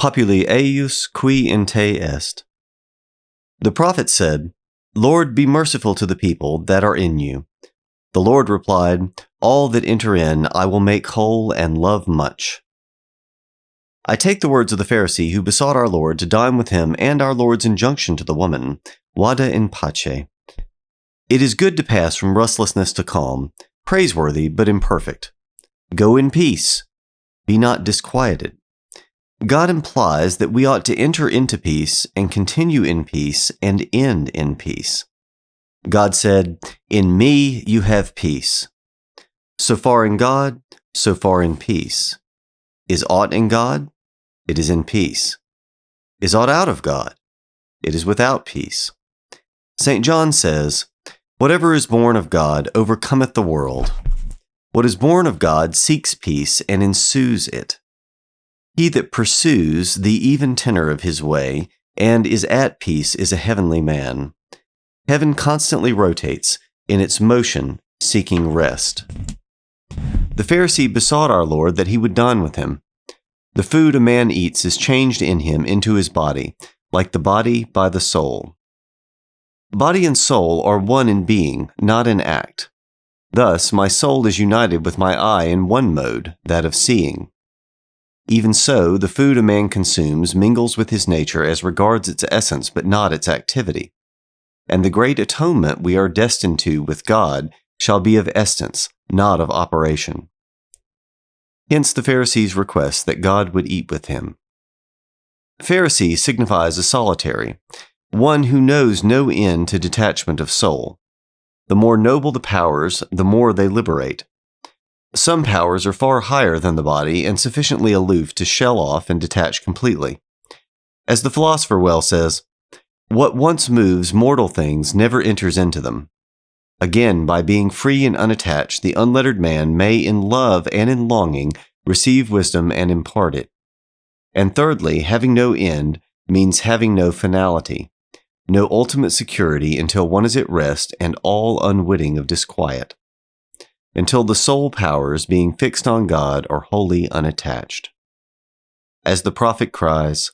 populi eius qui in te est. The prophet said, Lord, be merciful to the people that are in you. The Lord replied, All that enter in I will make whole and love much. I take the words of the Pharisee who besought our Lord to dine with him and our Lord's injunction to the woman, Vada in pace. It is good to pass from restlessness to calm, praiseworthy but imperfect. Go in peace. Be not disquieted. God implies that we ought to enter into peace and continue in peace and end in peace. God said, In me you have peace. So far in God, so far in peace. Is aught in God? It is in peace. Is aught out of God? It is without peace. St. John says, Whatever is born of God overcometh the world. What is born of God seeks peace and ensues it. He that pursues the even tenor of his way and is at peace is a heavenly man. Heaven constantly rotates, in its motion, seeking rest. The Pharisee besought our Lord that he would dine with him. The food a man eats is changed in him into his body, like the body by the soul. Body and soul are one in being, not in act. Thus, my soul is united with my eye in one mode, that of seeing. Even so, the food a man consumes mingles with his nature as regards its essence but not its activity. And the great atonement we are destined to with God shall be of essence, not of operation. Hence the Pharisee's request that God would eat with him. Pharisee signifies a solitary, one who knows no end to detachment of soul. The more noble the powers, the more they liberate. Some powers are far higher than the body and sufficiently aloof to shell off and detach completely. As the philosopher well says, what once moves mortal things never enters into them. Again, by being free and unattached, the unlettered man may in love and in longing receive wisdom and impart it. And thirdly, having no end means having no finality, no ultimate security until one is at rest and all unwitting of disquiet, until the soul powers, being fixed on God, are wholly unattached. As the prophet cries,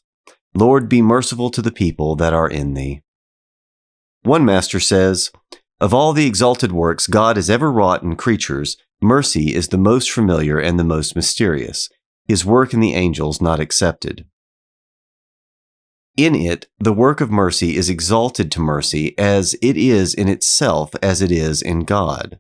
Lord, be merciful to the people that are in thee. One master says, of all the exalted works God has ever wrought in creatures, mercy is the most familiar and the most mysterious, his work in the angels not excepted. In it, the work of mercy is exalted to mercy as it is in itself as it is in God.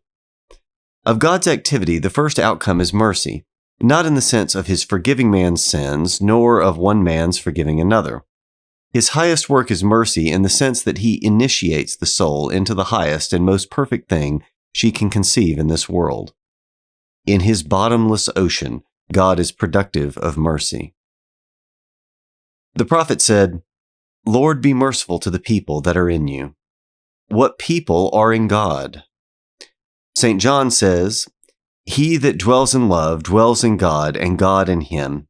Of God's activity, the first outcome is mercy, not in the sense of his forgiving man's sins, nor of one man's forgiving another. His highest work is mercy in the sense that he initiates the soul into the highest and most perfect thing she can conceive in this world. In his bottomless ocean, God is productive of mercy. The prophet said, Lord, be merciful to the people that are in you. What people are in God? St. John says, he that dwells in love dwells in God, and God in him.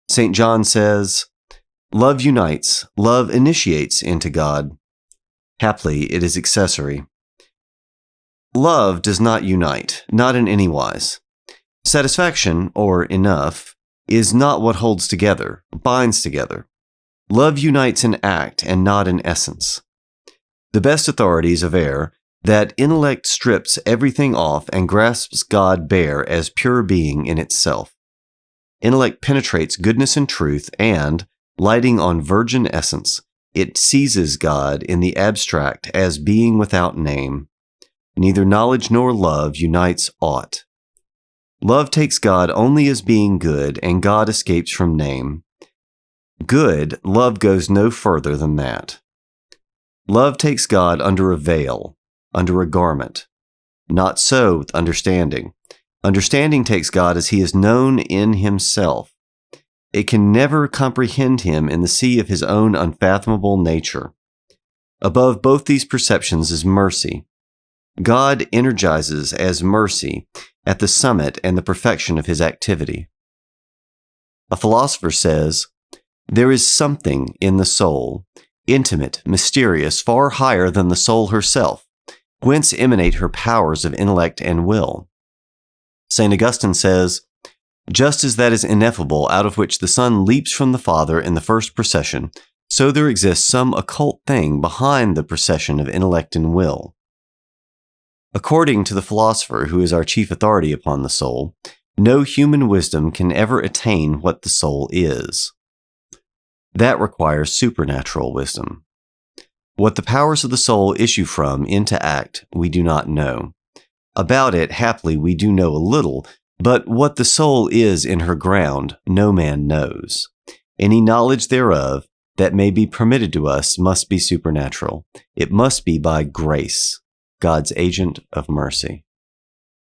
St. John says, love unites, love initiates into God. Haply it is accessory. Love does not unite, not in any wise. Satisfaction, or enough, is not what holds together, binds together. Love unites in act and not in essence. The best authorities aver that intellect strips everything off and grasps God bare as pure being in itself. Intellect penetrates goodness and truth and, lighting on virgin essence, it seizes God in the abstract as being without name. Neither knowledge nor love unites aught. Love takes God only as being good, and God escapes from name. Good, love goes no further than that. Love takes God under a veil, under a garment. Not so with understanding. Understanding takes God as he is known in himself. It can never comprehend him in the sea of his own unfathomable nature. Above both these perceptions is mercy. God energizes as mercy at the summit and the perfection of his activity. A philosopher says, there is something in the soul, intimate, mysterious, far higher than the soul herself, whence emanate her powers of intellect and will. St. Augustine says, Just as that is ineffable out of which the Son leaps from the Father in the first procession, so there exists some occult thing behind the procession of intellect and will. According to the philosopher who is our chief authority upon the soul, no human wisdom can ever attain what the soul is. That requires supernatural wisdom. What the powers of the soul issue from into act, we do not know. About it, haply, we do know a little, but what the soul is in her ground, no man knows. Any knowledge thereof that may be permitted to us must be supernatural. It must be by grace, God's agent of mercy.